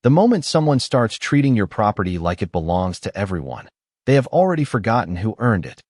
The moment someone starts treating your property like it belongs to everyone, they have already forgotten who earned it.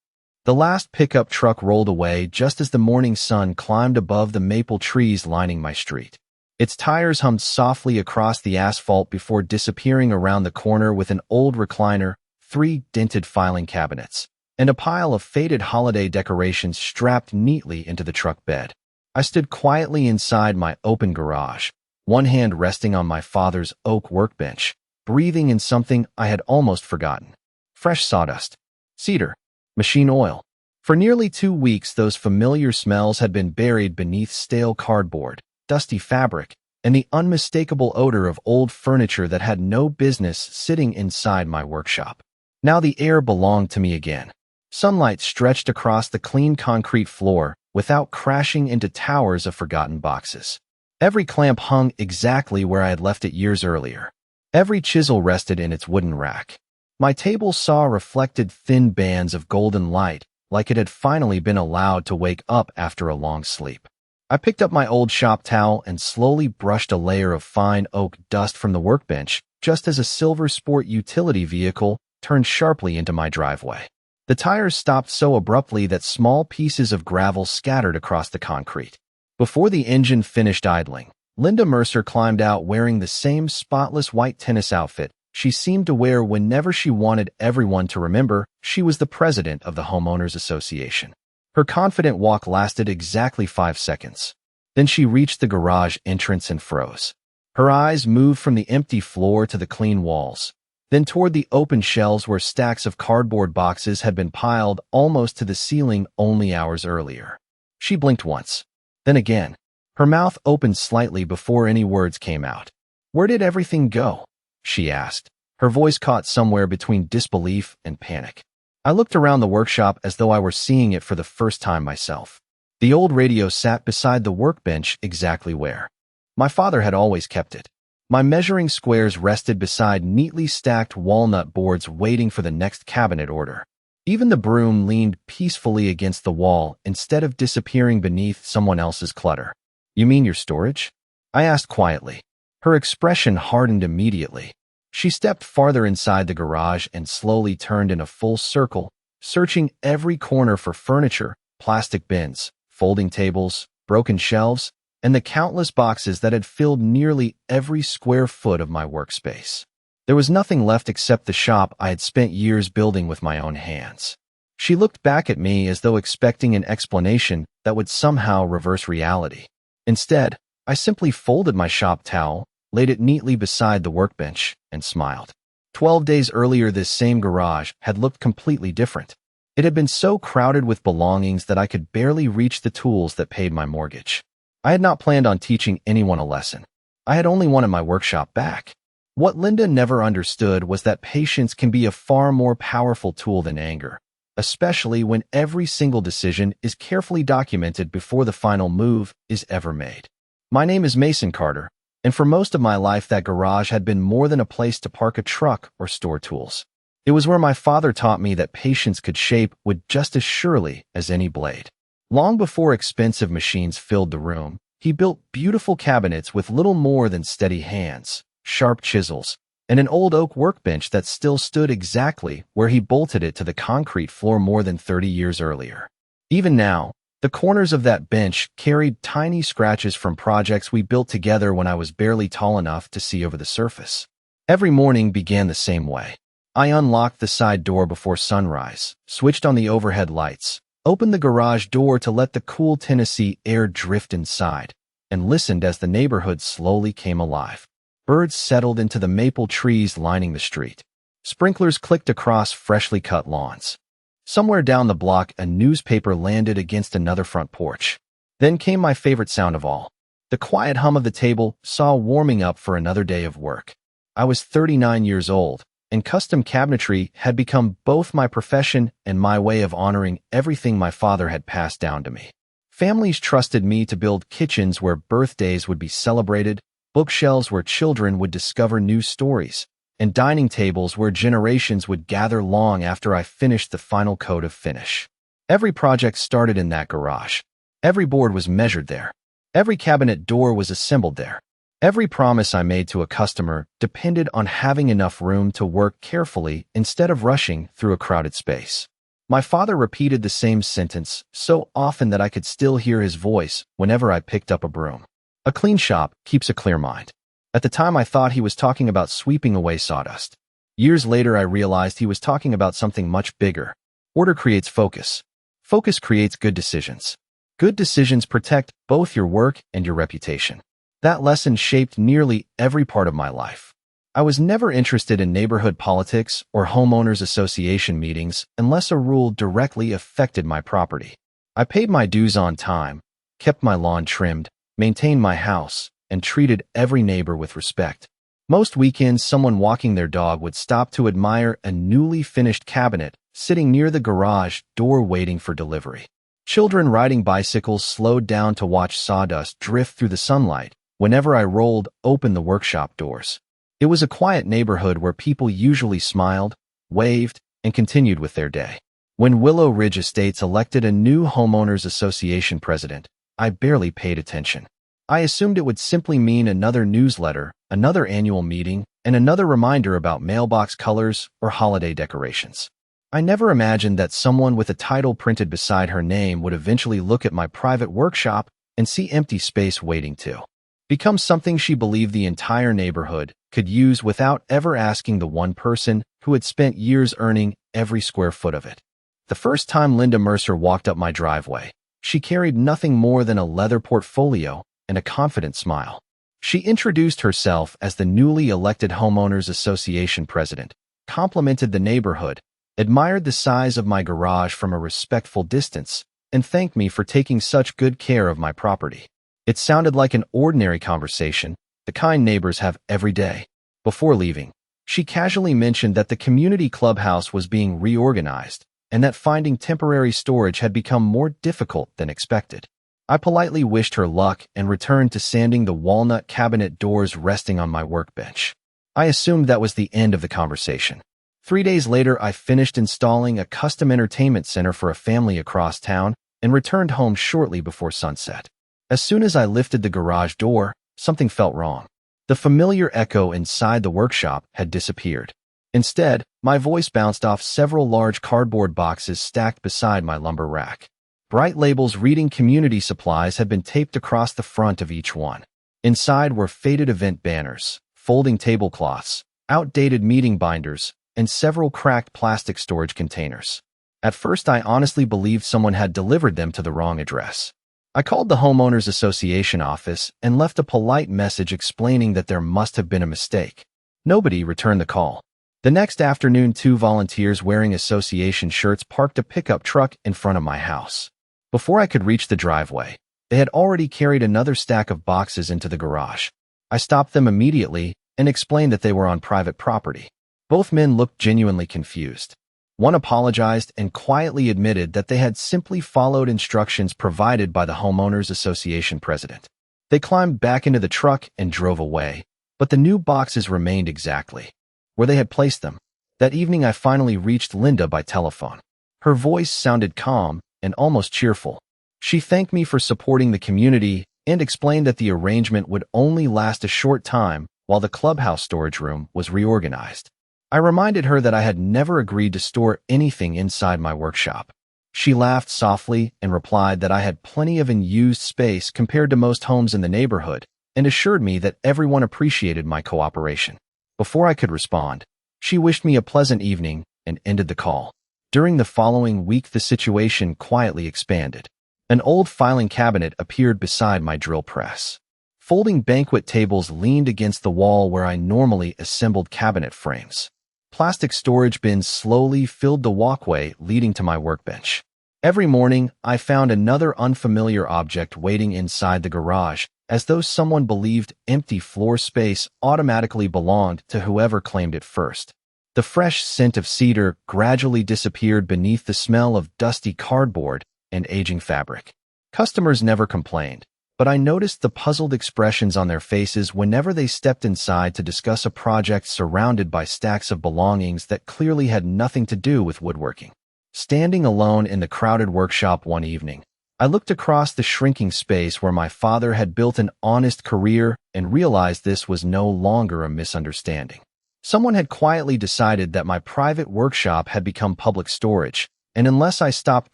The last pickup truck rolled away just as the morning sun climbed above the maple trees lining my street. Its tires hummed softly across the asphalt before disappearing around the corner with an old recliner, 3 dented filing cabinets, and a pile of faded holiday decorations strapped neatly into the truck bed. I stood quietly inside my open garage, one hand resting on my father's oak workbench, breathing in something I had almost forgotten. Fresh sawdust, cedar, machine oil. For nearly 2 weeks, those familiar smells had been buried beneath stale cardboard, dusty fabric, and the unmistakable odor of old furniture that had no business sitting inside my workshop. Now the air belonged to me again. Sunlight stretched across the clean concrete floor without crashing into towers of forgotten boxes. Every clamp hung exactly where I had left it years earlier. Every chisel rested in its wooden rack. My table saw reflected thin bands of golden light, like it had finally been allowed to wake up after a long sleep. I picked up my old shop towel and slowly brushed a layer of fine oak dust from the workbench just as a silver sport utility vehicle turned sharply into my driveway. The tires stopped so abruptly that small pieces of gravel scattered across the concrete. Before the engine finished idling, Linda Mercer climbed out wearing the same spotless white tennis outfit she seemed to wear whenever she wanted everyone to remember she was the president of the Homeowners Association. Her confident walk lasted exactly 5 seconds. Then she reached the garage entrance and froze. Her eyes moved from the empty floor to the clean walls, then toward the open shelves where stacks of cardboard boxes had been piled almost to the ceiling only hours earlier. She blinked once, then again. Her mouth opened slightly before any words came out. "Where did everything go?" she asked, her voice caught somewhere between disbelief and panic. I looked around the workshop as though I were seeing it for the first time myself. The old radio sat beside the workbench exactly where my father had always kept it. My measuring squares rested beside neatly stacked walnut boards waiting for the next cabinet order. Even the broom leaned peacefully against the wall instead of disappearing beneath someone else's clutter. "You mean your storage?" I asked quietly. Her expression hardened immediately. She stepped farther inside the garage and slowly turned in a full circle, searching every corner for furniture, plastic bins, folding tables, broken shelves, and the countless boxes that had filled nearly every square foot of my workspace. There was nothing left except the shop I had spent years building with my own hands. She looked back at me as though expecting an explanation that would somehow reverse reality. Instead, I simply folded my shop towel, laid it neatly beside the workbench, and smiled. 12 days earlier, this same garage had looked completely different. It had been so crowded with belongings that I could barely reach the tools that paid my mortgage. I had not planned on teaching anyone a lesson. I had only wanted my workshop back. What Linda never understood was that patience can be a far more powerful tool than anger, especially when every single decision is carefully documented before the final move is ever made. My name is Mason Carter, and for most of my life that garage had been more than a place to park a truck or store tools. It was where my father taught me that patience could shape wood just as surely as any blade. Long before expensive machines filled the room, he built beautiful cabinets with little more than steady hands, sharp chisels, and an old oak workbench that still stood exactly where he bolted it to the concrete floor more than 30 years earlier. Even now, the corners of that bench carried tiny scratches from projects we built together when I was barely tall enough to see over the surface. Every morning began the same way. I unlocked the side door before sunrise, switched on the overhead lights, opened the garage door to let the cool Tennessee air drift inside, and listened as the neighborhood slowly came alive. Birds settled into the maple trees lining the street. Sprinklers clicked across freshly cut lawns. Somewhere down the block, a newspaper landed against another front porch. Then came my favorite sound of all, the quiet hum of the table saw warming up for another day of work. I was 39 years old, and custom cabinetry had become both my profession and my way of honoring everything my father had passed down to me. Families trusted me to build kitchens where birthdays would be celebrated, bookshelves where children would discover new stories, and dining tables where generations would gather long after I finished the final coat of finish. Every project started in that garage. Every board was measured there. Every cabinet door was assembled there. Every promise I made to a customer depended on having enough room to work carefully instead of rushing through a crowded space. My father repeated the same sentence so often that I could still hear his voice whenever I picked up a broom. A clean shop keeps a clear mind. At the time, I thought he was talking about sweeping away sawdust. Years later, I realized he was talking about something much bigger. Order creates focus. Focus creates good decisions. Good decisions protect both your work and your reputation. That lesson shaped nearly every part of my life. I was never interested in neighborhood politics or homeowners association meetings unless a rule directly affected my property. I paid my dues on time, kept my lawn trimmed, maintained my house, and treated every neighbor with respect. Most weekends, someone walking their dog would stop to admire a newly finished cabinet sitting near the garage door waiting for delivery. Children riding bicycles slowed down to watch sawdust drift through the sunlight whenever I rolled open the workshop doors. It was a quiet neighborhood where people usually smiled, waved, and continued with their day. When Willow Ridge Estates elected a new homeowners association president, I barely paid attention. I assumed it would simply mean another newsletter, another annual meeting, and another reminder about mailbox colors or holiday decorations. I never imagined that someone with a title printed beside her name would eventually look at my private workshop and see empty space waiting to become something she believed the entire neighborhood could use without ever asking the one person who had spent years earning every square foot of it. The first time Linda Mercer walked up my driveway, she carried nothing more than a leather portfolio and a confident smile. She introduced herself as the newly elected Homeowners Association president, complimented the neighborhood, admired the size of my garage from a respectful distance, and thanked me for taking such good care of my property. It sounded like an ordinary conversation, the kind neighbors have every day. Before leaving, she casually mentioned that the community clubhouse was being reorganized and that finding temporary storage had become more difficult than expected. I politely wished her luck and returned to sanding the walnut cabinet doors resting on my workbench. I assumed that was the end of the conversation. 3 days later, I finished installing a custom entertainment center for a family across town and returned home shortly before sunset. As soon as I lifted the garage door, something felt wrong. The familiar echo inside the workshop had disappeared. Instead, my voice bounced off several large cardboard boxes stacked beside my lumber rack. Bright labels reading community supplies had been taped across the front of each one. Inside were faded event banners, folding tablecloths, outdated meeting binders, and several cracked plastic storage containers. At first, I honestly believed someone had delivered them to the wrong address. I called the Homeowners Association office and left a polite message explaining that there must have been a mistake. Nobody returned the call. The next afternoon, 2 volunteers wearing association shirts parked a pickup truck in front of my house. Before I could reach the driveway, they had already carried another stack of boxes into the garage. I stopped them immediately and explained that they were on private property. Both men looked genuinely confused. One apologized and quietly admitted that they had simply followed instructions provided by the Homeowners Association president. They climbed back into the truck and drove away, but the new boxes remained exactly where they had placed them. That evening, I finally reached Linda by telephone. Her voice sounded calm and almost cheerful. She thanked me for supporting the community and explained that the arrangement would only last a short time while the clubhouse storage room was reorganized. I reminded her that I had never agreed to store anything inside my workshop. She laughed softly and replied that I had plenty of unused space compared to most homes in the neighborhood, and assured me that everyone appreciated my cooperation. Before I could respond, she wished me a pleasant evening and ended the call. During the following week, the situation quietly expanded. An old filing cabinet appeared beside my drill press. Folding banquet tables leaned against the wall where I normally assembled cabinet frames. Plastic storage bins slowly filled the walkway leading to my workbench. Every morning, I found another unfamiliar object waiting inside the garage, as though someone believed empty floor space automatically belonged to whoever claimed it first. The fresh scent of cedar gradually disappeared beneath the smell of dusty cardboard and aging fabric. Customers never complained, but I noticed the puzzled expressions on their faces whenever they stepped inside to discuss a project surrounded by stacks of belongings that clearly had nothing to do with woodworking. Standing alone in the crowded workshop one evening, I looked across the shrinking space where my father had built an honest career and realized this was no longer a misunderstanding. Someone had quietly decided that my private workshop had become public storage, and unless I stopped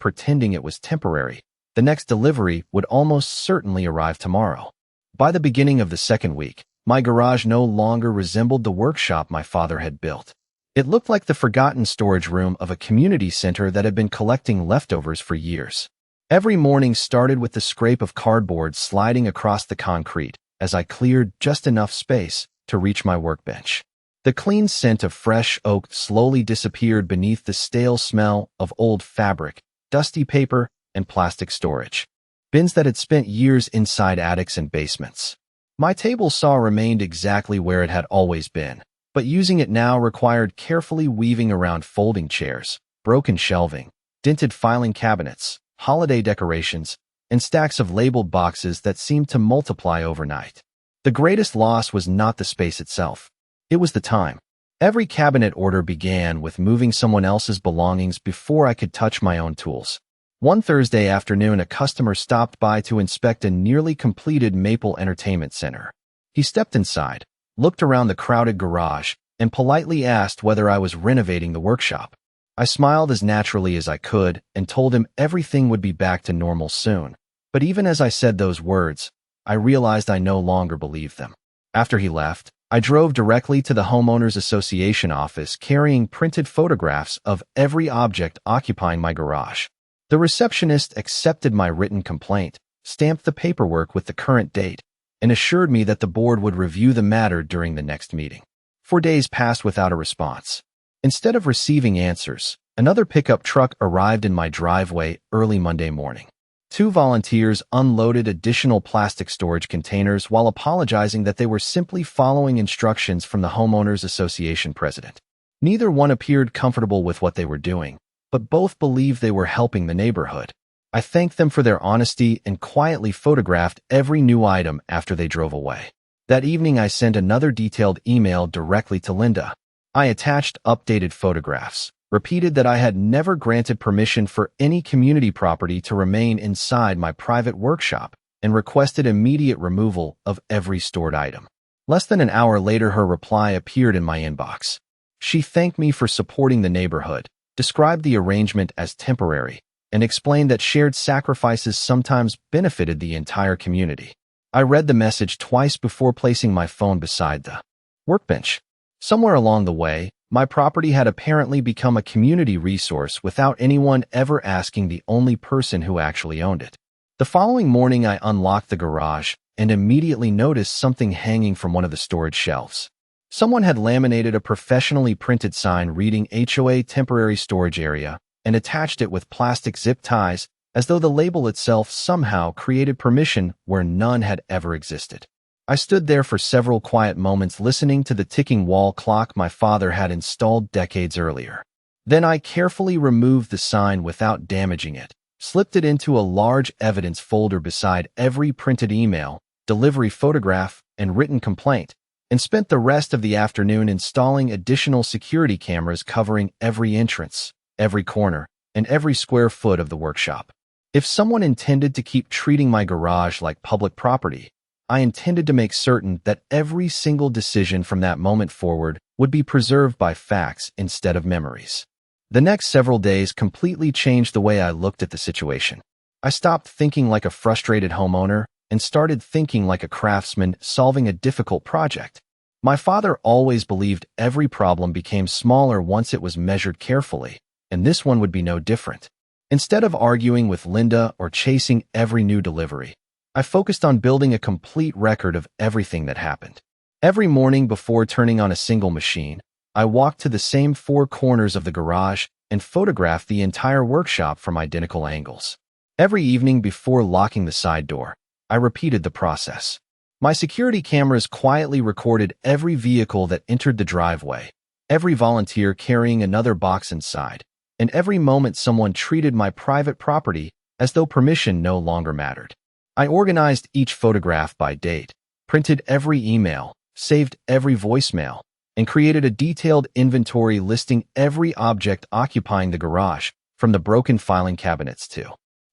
pretending it was temporary, the next delivery would almost certainly arrive tomorrow. By the beginning of the second week, my garage no longer resembled the workshop my father had built. It looked like the forgotten storage room of a community center that had been collecting leftovers for years. Every morning started with the scrape of cardboard sliding across the concrete as I cleared just enough space to reach my workbench. The clean scent of fresh oak slowly disappeared beneath the stale smell of old fabric, dusty paper, and plastic storage. Bins that had spent years inside attics and basements. My table saw remained exactly where it had always been, but using it now required carefully weaving around folding chairs, broken shelving, dented filing cabinets, holiday decorations, and stacks of labeled boxes that seemed to multiply overnight. The greatest loss was not the space itself. It was the time. Every cabinet order began with moving someone else's belongings before I could touch my own tools. One Thursday afternoon, a customer stopped by to inspect a nearly completed Maple Entertainment Center. He stepped inside, looked around the crowded garage, and politely asked whether I was renovating the workshop. I smiled as naturally as I could and told him everything would be back to normal soon. But even as I said those words, I realized I no longer believed them. After he left, I drove directly to the Homeowners Association office carrying printed photographs of every object occupying my garage. The receptionist accepted my written complaint, stamped the paperwork with the current date, and assured me that the board would review the matter during the next meeting. 4 days passed without a response. Instead of receiving answers, another pickup truck arrived in my driveway early Monday morning. 2 volunteers unloaded additional plastic storage containers while apologizing that they were simply following instructions from the Homeowners Association president. Neither one appeared comfortable with what they were doing, but both believed they were helping the neighborhood. I thanked them for their honesty and quietly photographed every new item after they drove away. That evening, I sent another detailed email directly to Linda. I attached updated photographs, repeated that I had never granted permission for any community property to remain inside my private workshop, and requested immediate removal of every stored item. Less than an hour later, her reply appeared in my inbox. She thanked me for supporting the neighborhood, described the arrangement as temporary, and explained that shared sacrifices sometimes benefited the entire community. I read the message twice before placing my phone beside the workbench. Somewhere along the way, my property had apparently become a community resource without anyone ever asking the only person who actually owned it. The following morning, I unlocked the garage and immediately noticed something hanging from one of the storage shelves. Someone had laminated a professionally printed sign reading HOA Temporary Storage Area and attached it with plastic zip ties as though the label itself somehow created permission where none had ever existed. I stood there for several quiet moments listening to the ticking wall clock my father had installed decades earlier. Then I carefully removed the sign without damaging it, slipped it into a large evidence folder beside every printed email, delivery photograph, and written complaint, and spent the rest of the afternoon installing additional security cameras covering every entrance, every corner, and every square foot of the workshop. If someone intended to keep treating my garage like public property, I intended to make certain that every single decision from that moment forward would be preserved by facts instead of memories. The next several days completely changed the way I looked at the situation. I stopped thinking like a frustrated homeowner and started thinking like a craftsman solving a difficult project. My father always believed every problem became smaller once it was measured carefully, and this one would be no different. Instead of arguing with Linda or chasing every new delivery, I focused on building a complete record of everything that happened. Every morning before turning on a single machine, I walked to the same 4 corners of the garage and photographed the entire workshop from identical angles. Every evening before locking the side door, I repeated the process. My security cameras quietly recorded every vehicle that entered the driveway, every volunteer carrying another box inside, and every moment someone treated my private property as though permission no longer mattered. I organized each photograph by date, printed every email, saved every voicemail, and created a detailed inventory listing every object occupying the garage, from the broken filing cabinets to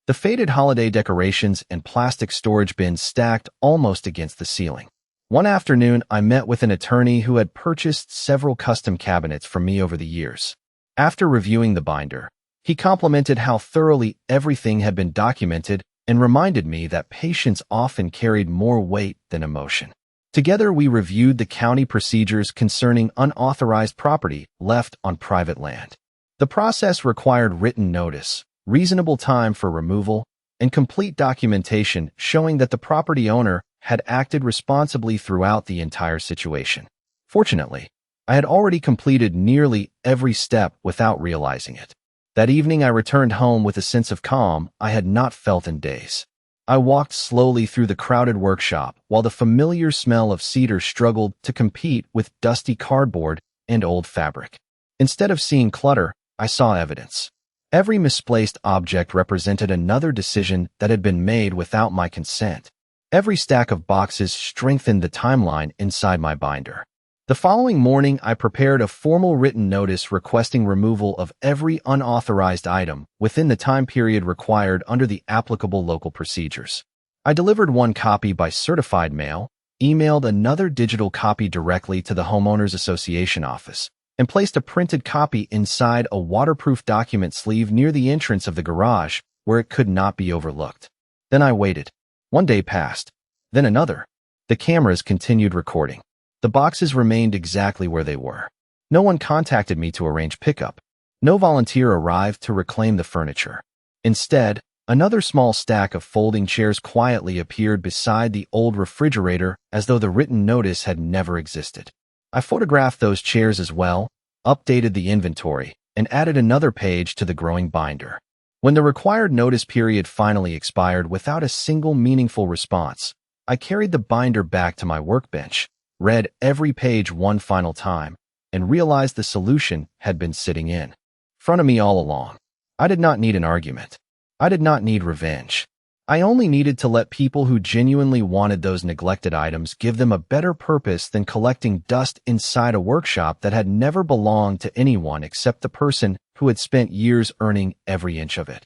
The faded holiday decorations and plastic storage bins stacked almost against the ceiling. One afternoon, I met with an attorney who had purchased several custom cabinets from me over the years. After reviewing the binder, he complimented how thoroughly everything had been documented and reminded me that patience often carried more weight than emotion. Together, we reviewed the county procedures concerning unauthorized property left on private land. The process required written notice, reasonable time for removal, and complete documentation showing that the property owner had acted responsibly throughout the entire situation. Fortunately, I had already completed nearly every step without realizing it. That evening, I returned home with a sense of calm I had not felt in days. I walked slowly through the crowded workshop while the familiar smell of cedar struggled to compete with dusty cardboard and old fabric. Instead of seeing clutter, I saw evidence. Every misplaced object represented another decision that had been made without my consent. Every stack of boxes strengthened the timeline inside my binder. The following morning, I prepared a formal written notice requesting removal of every unauthorized item within the time period required under the applicable local procedures. I delivered one copy by certified mail, emailed another digital copy directly to the Homeowners Association office, and placed a printed copy inside a waterproof document sleeve near the entrance of the garage where it could not be overlooked. Then I waited. One day passed, then another. The cameras continued recording. The boxes remained exactly where they were. No one contacted me to arrange pickup. No volunteer arrived to reclaim the furniture. Instead, another small stack of folding chairs quietly appeared beside the old refrigerator as though the written notice had never existed. I photographed those chairs as well, updated the inventory, and added another page to the growing binder. When the required notice period finally expired without a single meaningful response, I carried the binder back to my workbench, read every page one final time, and realized the solution had been sitting in front of me all along. I did not need an argument. I did not need revenge. I only needed to let people who genuinely wanted those neglected items give them a better purpose than collecting dust inside a workshop that had never belonged to anyone except the person who had spent years earning every inch of it.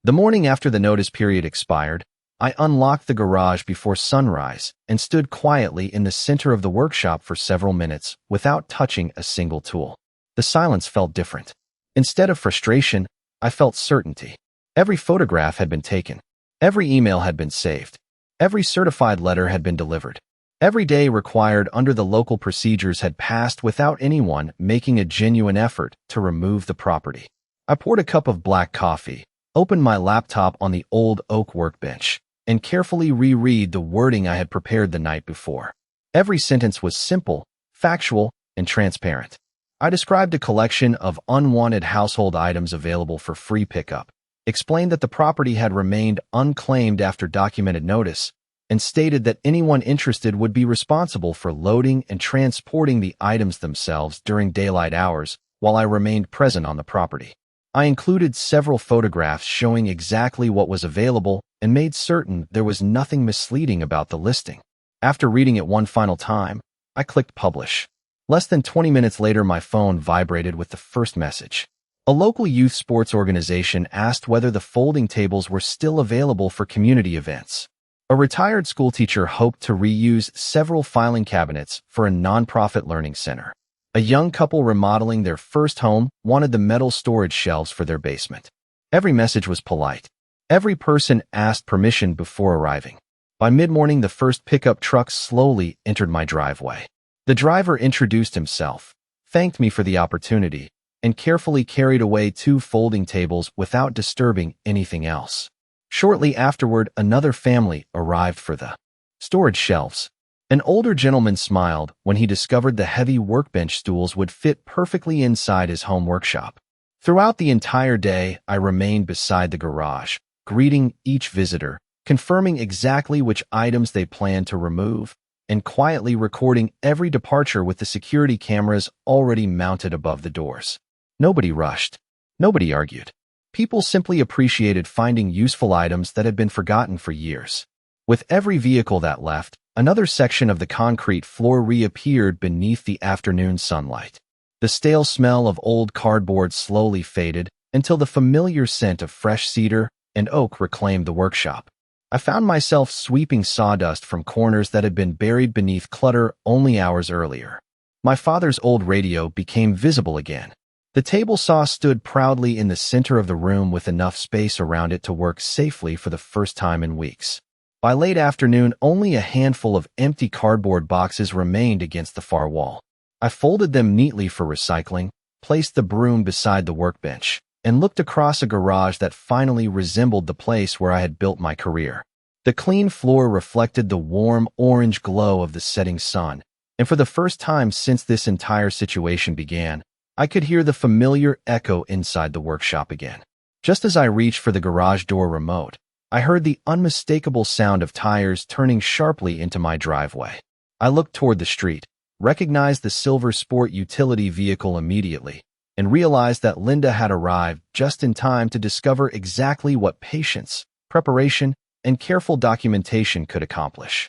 The morning after the notice period expired, I unlocked the garage before sunrise and stood quietly in the center of the workshop for several minutes without touching a single tool. The silence felt different. Instead of frustration, I felt certainty. Every photograph had been taken. Every email had been saved. Every certified letter had been delivered. Every day required under the local procedures had passed without anyone making a genuine effort to remove the property. I poured a cup of black coffee, opened my laptop on the old oak workbench, and carefully reread the wording I had prepared the night before. Every sentence was simple, factual, and transparent. I described a collection of unwanted household items available for free pickup, explained that the property had remained unclaimed after documented notice, and stated that anyone interested would be responsible for loading and transporting the items themselves during daylight hours while I remained present on the property. I included several photographs showing exactly what was available and made certain there was nothing misleading about the listing. After reading it one final time, I clicked publish. Less than 20 minutes later, my phone vibrated with the first message. A local youth sports organization asked whether the folding tables were still available for community events. A retired schoolteacher hoped to reuse several filing cabinets for a nonprofit learning center. A young couple remodeling their first home wanted the metal storage shelves for their basement. Every message was polite. Every person asked permission before arriving. By mid-morning, the first pickup truck slowly entered my driveway. The driver introduced himself, thanked me for the opportunity, and carefully carried away 2 folding tables without disturbing anything else. Shortly afterward, another family arrived for the storage shelves. An older gentleman smiled when he discovered the heavy workbench stools would fit perfectly inside his home workshop. Throughout the entire day, I remained beside the garage, greeting each visitor, confirming exactly which items they planned to remove, and quietly recording every departure with the security cameras already mounted above the doors. Nobody rushed. Nobody argued. People simply appreciated finding useful items that had been forgotten for years. With every vehicle that left, another section of the concrete floor reappeared beneath the afternoon sunlight. The stale smell of old cardboard slowly faded until the familiar scent of fresh cedar, and oak reclaimed the workshop. I found myself sweeping sawdust from corners that had been buried beneath clutter only hours earlier. My father's old radio became visible again. The table saw stood proudly in the center of the room with enough space around it to work safely for the first time in weeks. By late afternoon, only a handful of empty cardboard boxes remained against the far wall. I folded them neatly for recycling, placed the broom beside the workbench, and looked across a garage that finally resembled the place where I had built my career. The clean floor reflected the warm orange glow of the setting sun, and for the first time since this entire situation began, I could hear the familiar echo inside the workshop again. Just as I reached for the garage door remote, I heard the unmistakable sound of tires turning sharply into my driveway. I looked toward the street, recognized the silver sport utility vehicle immediately, and realized that Linda had arrived just in time to discover exactly what patience, preparation, and careful documentation could accomplish.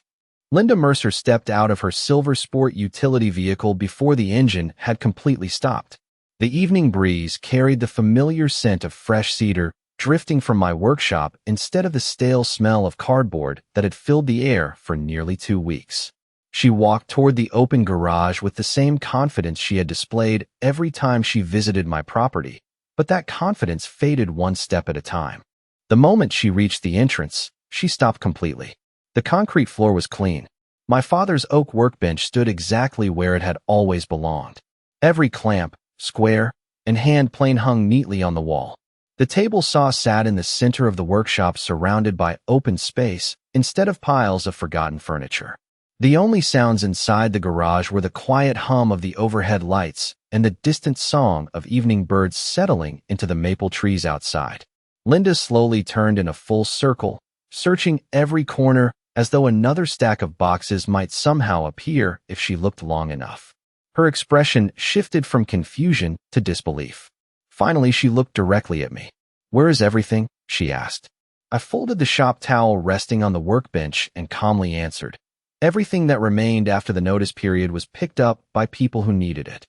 Linda Mercer stepped out of her silver sport utility vehicle before the engine had completely stopped. The evening breeze carried the familiar scent of fresh cedar drifting from my workshop instead of the stale smell of cardboard that had filled the air for nearly 2 weeks. She walked toward the open garage with the same confidence she had displayed every time she visited my property, but that confidence faded one step at a time. The moment she reached the entrance, she stopped completely. The concrete floor was clean. My father's oak workbench stood exactly where it had always belonged. Every clamp, square, and hand plane hung neatly on the wall. The table saw sat in the center of the workshop surrounded by open space instead of piles of forgotten furniture. The only sounds inside the garage were the quiet hum of the overhead lights and the distant song of evening birds settling into the maple trees outside. Linda slowly turned in a full circle, searching every corner as though another stack of boxes might somehow appear if she looked long enough. Her expression shifted from confusion to disbelief. Finally, she looked directly at me. "Where is everything?" she asked. I folded the shop towel resting on the workbench and calmly answered. Everything that remained after the notice period was picked up by people who needed it.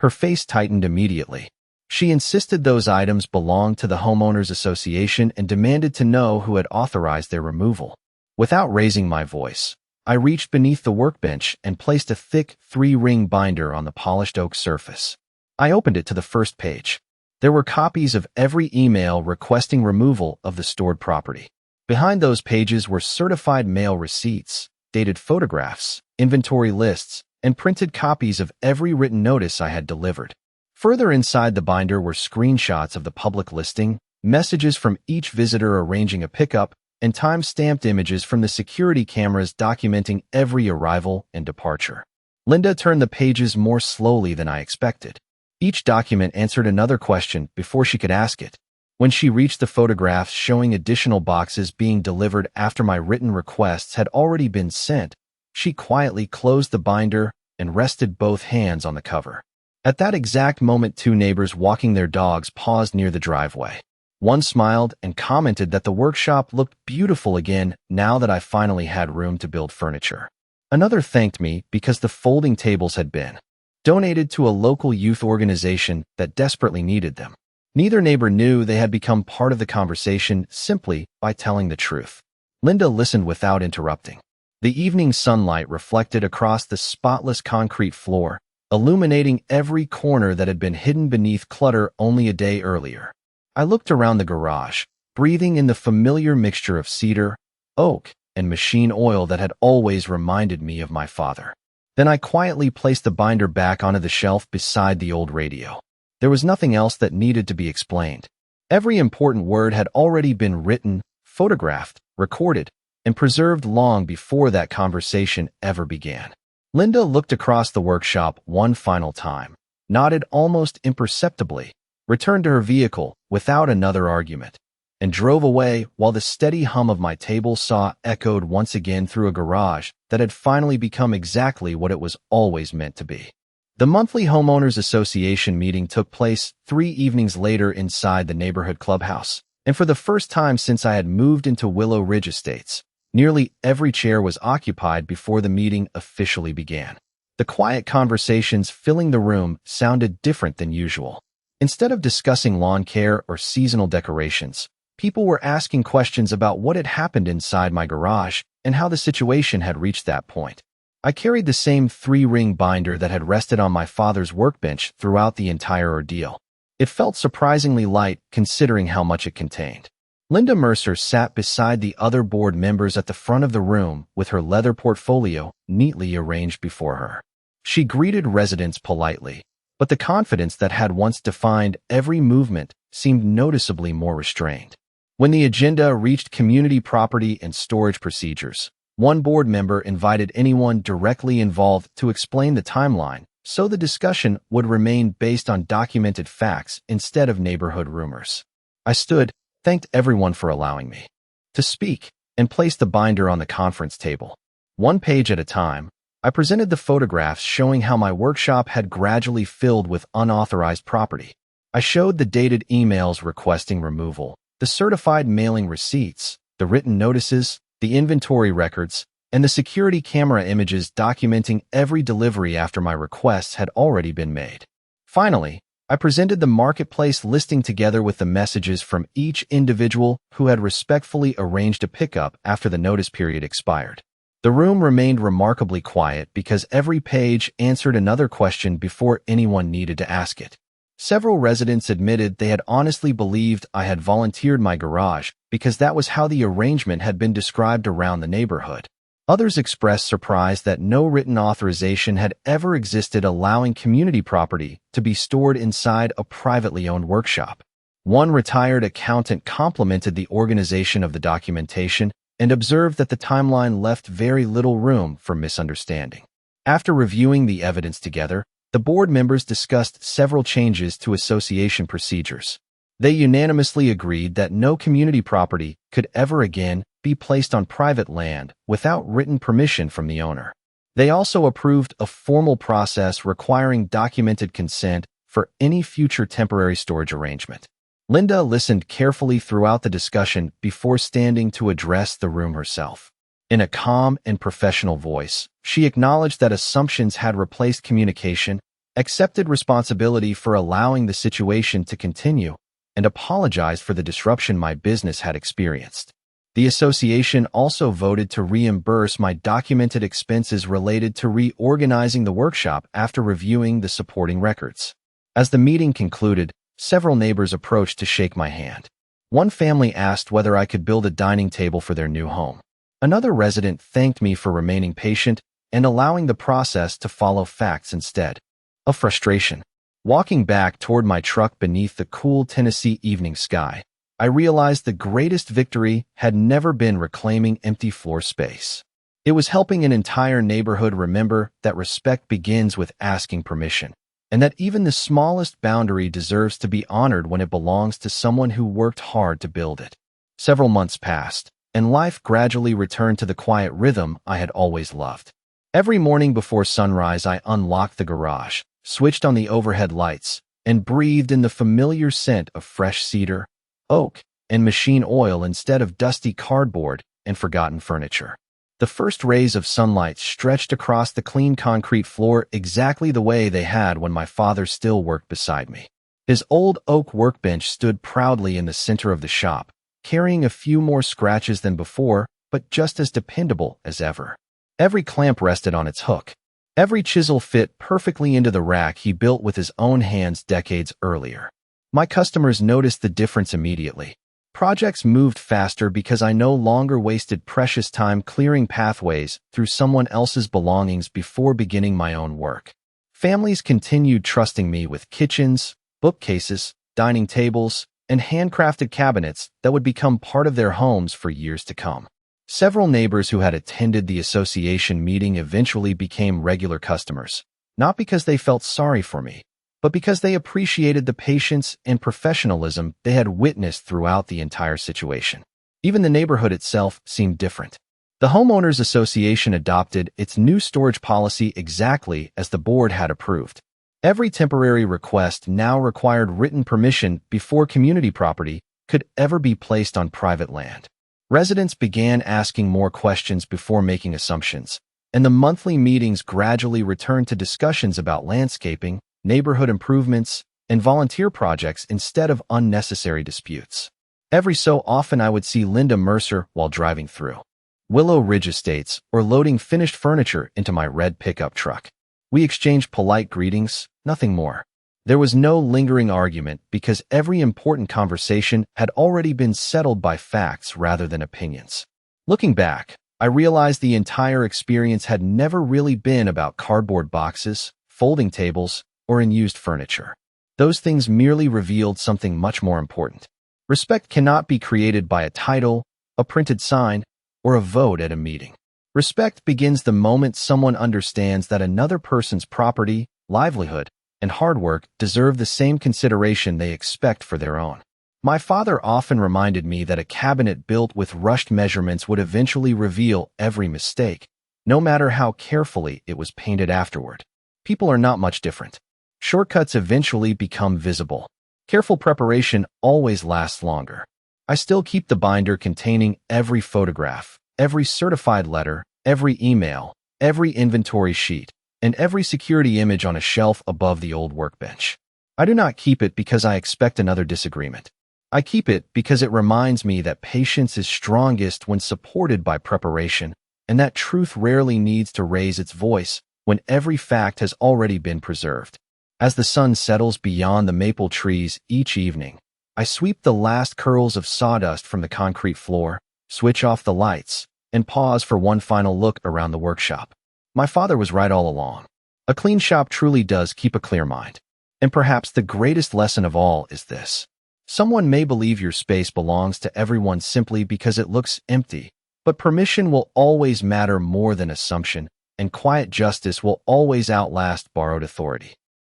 Her face tightened immediately. She insisted those items belonged to the homeowners association and demanded to know who had authorized their removal. Without raising my voice, I reached beneath the workbench and placed a thick 3-ring binder on the polished oak surface. I opened it to the first page. There were copies of every email requesting removal of the stored property. Behind those pages were certified mail receipts, dated photographs, inventory lists, and printed copies of every written notice I had delivered. Further inside the binder were screenshots of the public listing, messages from each visitor arranging a pickup, and time-stamped images from the security cameras documenting every arrival and departure. Linda turned the pages more slowly than I expected. Each document answered another question before she could ask it. When she reached the photographs showing additional boxes being delivered after my written requests had already been sent, she quietly closed the binder and rested both hands on the cover. At that exact moment, 2 neighbors walking their dogs paused near the driveway. One smiled and commented that the workshop looked beautiful again now that I finally had room to build furniture. Another thanked me because the folding tables had been donated to a local youth organization that desperately needed them. Neither neighbor knew they had become part of the conversation simply by telling the truth. Linda listened without interrupting. The evening sunlight reflected across the spotless concrete floor, illuminating every corner that had been hidden beneath clutter only a day earlier. I looked around the garage, breathing in the familiar mixture of cedar, oak, and machine oil that had always reminded me of my father. Then I quietly placed the binder back onto the shelf beside the old radio. There was nothing else that needed to be explained. Every important word had already been written, photographed, recorded, and preserved long before that conversation ever began. Linda looked across the workshop one final time, nodded almost imperceptibly, returned to her vehicle without another argument, and drove away while the steady hum of my table saw echoed once again through a garage that had finally become exactly what it was always meant to be. The monthly Homeowners Association meeting took place 3 evenings later inside the neighborhood clubhouse, and for the first time since I had moved into Willow Ridge Estates, nearly every chair was occupied before the meeting officially began. The quiet conversations filling the room sounded different than usual. Instead of discussing lawn care or seasonal decorations, People were asking questions about what had happened inside my garage and how the situation had reached that point. I carried the same 3-ring binder that had rested on my father's workbench throughout the entire ordeal. It felt surprisingly light considering how much it contained. Linda Mercer sat beside the other board members at the front of the room with her leather portfolio neatly arranged before her. She greeted residents politely, but the confidence that had once defined every movement seemed noticeably more restrained. When the agenda reached community property and storage procedures, one board member invited anyone directly involved to explain the timeline, so the discussion would remain based on documented facts instead of neighborhood rumors. I stood, thanked everyone for allowing me to speak, and placed the binder on the conference table. One page at a time, I presented the photographs showing how my workshop had gradually filled with unauthorized property. I showed the dated emails requesting removal, the certified mailing receipts, the written notices, the inventory records, and the security camera images documenting every delivery after my requests had already been made. Finally, I presented the marketplace listing together with the messages from each individual who had respectfully arranged a pickup after the notice period expired. The room remained remarkably quiet because every page answered another question before anyone needed to ask it. Several residents admitted they had honestly believed I had volunteered my garage because that was how the arrangement had been described around the neighborhood. Others expressed surprise that no written authorization had ever existed allowing community property to be stored inside a privately owned workshop. One retired accountant complimented the organization of the documentation and observed that the timeline left very little room for misunderstanding. After reviewing the evidence together, the board members discussed several changes to association procedures. They unanimously agreed that no community property could ever again be placed on private land without written permission from the owner. They also approved a formal process requiring documented consent for any future temporary storage arrangement. Linda listened carefully throughout the discussion before standing to address the room herself. In a calm and professional voice, she acknowledged that assumptions had replaced communication, accepted responsibility for allowing the situation to continue, and apologized for the disruption my business had experienced. The association also voted to reimburse my documented expenses related to reorganizing the workshop after reviewing the supporting records. As the meeting concluded, several neighbors approached to shake my hand. One family asked whether I could build a dining table for their new home. Another resident thanked me for remaining patient and allowing the process to follow facts instead of frustration. Walking back toward my truck beneath the cool Tennessee evening sky, I realized the greatest victory had never been reclaiming empty floor space. It was helping an entire neighborhood remember that respect begins with asking permission, and that even the smallest boundary deserves to be honored when it belongs to someone who worked hard to build it. Several months passed, and life gradually returned to the quiet rhythm I had always loved. Every morning before sunrise, I unlocked the garage, switched on the overhead lights, and breathed in the familiar scent of fresh cedar, oak, and machine oil instead of dusty cardboard and forgotten furniture. The first rays of sunlight stretched across the clean concrete floor exactly the way they had when my father still worked beside me. His old oak workbench stood proudly in the center of the shop, carrying a few more scratches than before, but just as dependable as ever. Every clamp rested on its hook. Every chisel fit perfectly into the rack he built with his own hands decades earlier. My customers noticed the difference immediately. Projects moved faster because I no longer wasted precious time clearing pathways through someone else's belongings before beginning my own work. Families continued trusting me with kitchens, bookcases, dining tables, and handcrafted cabinets that would become part of their homes for years to come. Several neighbors who had attended the association meeting eventually became regular customers, not because they felt sorry for me, but because they appreciated the patience and professionalism they had witnessed throughout the entire situation. Even the neighborhood itself seemed different. The Homeowners Association adopted its new storage policy exactly as the board had approved. Every temporary request now required written permission before community property could ever be placed on private land. Residents began asking more questions before making assumptions, and the monthly meetings gradually returned to discussions about landscaping, neighborhood improvements, and volunteer projects instead of unnecessary disputes. Every so often I would see Linda Mercer while driving through Willow Ridge Estates or loading finished furniture into my red pickup truck. We exchanged polite greetings, nothing more. There was no lingering argument because every important conversation had already been settled by facts rather than opinions. Looking back, I realized the entire experience had never really been about cardboard boxes, folding tables, or unused furniture. Those things merely revealed something much more important. Respect cannot be created by a title, a printed sign, or a vote at a meeting. Respect begins the moment someone understands that another person's property, livelihood, and hard work deserve the same consideration they expect for their own. My father often reminded me that a cabinet built with rushed measurements would eventually reveal every mistake, no matter how carefully it was painted afterward. People are not much different. Shortcuts eventually become visible. Careful preparation always lasts longer. I still keep the binder containing every photograph, every certified letter, every email, every inventory sheet, and every security image on a shelf above the old workbench. I do not keep it because I expect another disagreement. I keep it because it reminds me that patience is strongest when supported by preparation, and that truth rarely needs to raise its voice when every fact has already been preserved. As the sun settles beyond the maple trees each evening, I sweep the last curls of sawdust from the concrete floor, switch off the lights, and pause for one final look around the workshop. My father was right all along. A clean shop truly does keep a clear mind. And perhaps the greatest lesson of all is this. Someone may believe your space belongs to everyone simply because it looks empty, but permission will always matter more than assumption, and quiet justice will always outlast borrowed authority.